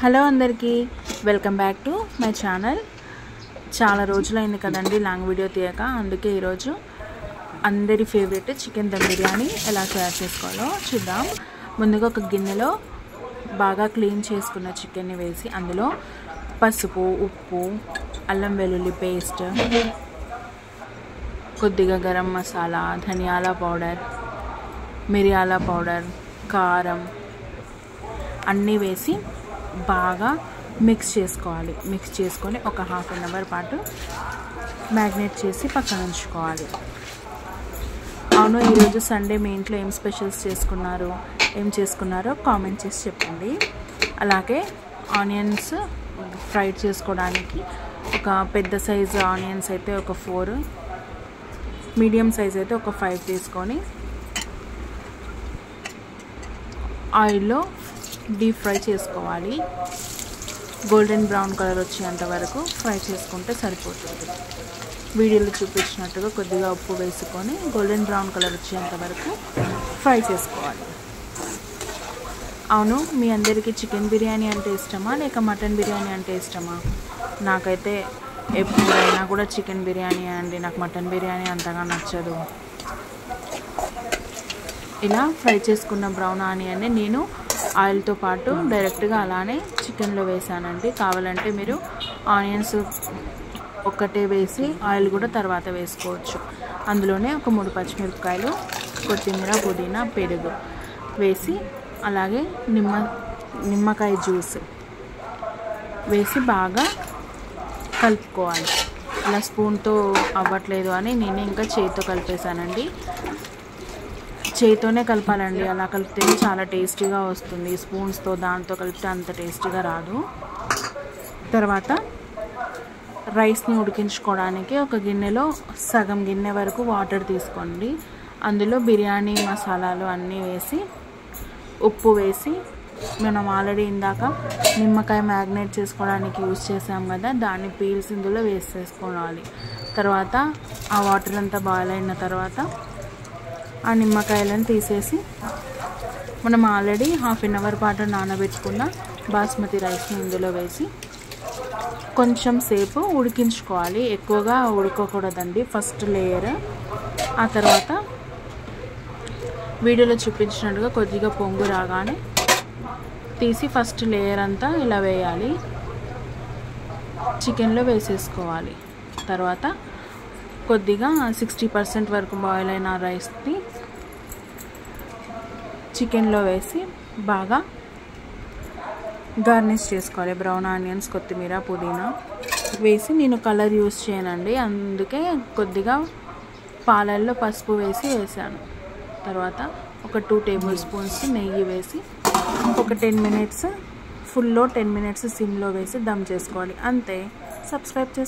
Hello అందరికీ welcome back to my channel. చాలా రోజులైంది కదండి లాంగ్ వీడియో తీయక, అందుకే ఈరోజు అందరి ఫేవరెట్ చికెన్ దమ్ బిర్యానీ ఎలా తయారు చేసుకోవాలో చూద్దాం. ముందుగా ఒక గిన్నెలో బాగా క్లీన్ చేసుకున్న చికెన్ని వేసి అందులో పసుపు, ఉప్పు, అల్లం వెల్లుల్లి పేస్ట్, కొద్దిగా గరం మసాలా, ధనియాల పౌడర్, మిరియాల పౌడర్, కారం అన్నీ వేసి బాగా మిక్స్ చేసుకోవాలి. మిక్స్ చేసుకొని ఒక హాఫ్ అన్ అవర్ పాటు మ్యాగ్నేట్ చేసి పక్కన ఉంచుకోవాలి. అవును, ఈరోజు సండే మీ ఇంట్లో ఏం స్పెషల్స్ ఏం చేసుకున్నారో కామెంట్ చేసి చెప్పండి. అలాగే ఆనియన్స్ ఫ్రై చేసుకోవడానికి ఒక పెద్ద సైజు ఆనియన్స్ అయితే ఒక 4, మీడియం సైజ్ అయితే ఒక 5 తీసుకొని ఆయిల్లో డీప్ ఫ్రై చేసుకోవాలి. గోల్డెన్ బ్రౌన్ కలర్ వచ్చేంత వరకు ఫ్రై చేసుకుంటే సరిపోతుంది. వీడియోలో చూపించినట్టుగా కొద్దిగా ఉప్పు వేసుకొని గోల్డెన్ బ్రౌన్ కలర్ వచ్చేంత వరకు ఫ్రై చేసుకోవాలి. అవును, మీ అందరికీ చికెన్ బిర్యానీ అంటే ఇష్టమా లేక మటన్ బిర్యానీ అంటే ఇష్టమా? నాకైతే ఎప్పుడైనా కూడా చికెన్ బిర్యానీ అండి, నాకు మటన్ బిర్యానీ అంతగా నచ్చదు. ఇలా ఫ్రై చేసుకున్న బ్రౌన్ ఆనియన్ని నేను ఆయిల్తో పాటు డైరెక్ట్గా అలానే చికెన్లో వేసానండి. కావాలంటే మీరు ఆనియన్స్ ఒక్కటే వేసి ఆయిల్ కూడా తర్వాత వేసుకోవచ్చు. అందులోనే ఒక 3 పచ్చిమిరపకాయలు, కొత్తిమీర, పుదీనా, పెరుగు వేసి అలాగే నిమ్మకాయ జ్యూస్ వేసి బాగా కలుపుకోవాలి. ఇలా స్పూన్తో అవ్వట్లేదు అని నేను ఇంకా చేతితో కలిపేశానండి. చేతితోనే కలపాలండి, అలా కలిపితే చాలా టేస్టీగా వస్తుంది. స్పూన్స్తో దాంతో కలిపితే అంత టేస్టీగా రాదు. తర్వాత రైస్ని ఉడికించుకోవడానికి ఒక గిన్నెలో సగం గిన్నె వరకు వాటర్ తీసుకోండి. అందులో బిర్యానీ మసాలాలు అన్నీ వేసి ఉప్పు వేసి మనం ఆల్రెడీ ఇందాక నిమ్మకాయ మ్యాగ్నేట్ చేసుకోవడానికి యూజ్ చేసాం కదా, దాన్ని పీల్స్ ఇందులో వేసేసుకోవాలి. తర్వాత ఆ వాటర్ అంతా బాయిల్ అయిన తర్వాత ఆ నిమ్మకాయలను తీసేసి మనం ఆల్రెడీ హాఫ్ అన్ అవర్ పాటు నానబెట్టుకున్న బాస్మతి రైస్ని ఇందులో వేసి కొంచెం సేపు ఉడికించుకోవాలి. ఎక్కువగా ఉడకకూడదండి ఫస్ట్ లేయర్. ఆ తర్వాత వీడియోలో చూపించినట్టుగా కొద్దిగా పొంగు రాగానే తీసి ఫస్ట్ లేయర్ అంతా ఇలా వేయాలి, చికెన్లో వేసేసుకోవాలి. తర్వాత కొద్దిగా 60% వరకు బాయిల్ అయిన రైస్ని చికెన్లో వేసి బాగా గార్నిష్ చేసుకోవాలి. బ్రౌన్ ఆనియన్స్, కొత్తిమీర, పుదీనా వేసి నేను కలర్ యూస్ చేయనండి, అందుకే కొద్దిగా పాలల్లో పసుపు వేసాను. తర్వాత ఒక 2 టేబుల్ స్పూన్స్ నెయ్యి వేసి ఒక 10 మినిట్స్ ఫుల్లో 10 మినిట్స్ సిమ్లో వేసి దమ్ చేసుకోవాలి. అంతే. సబ్స్క్రైబ్ చేసుకోండి.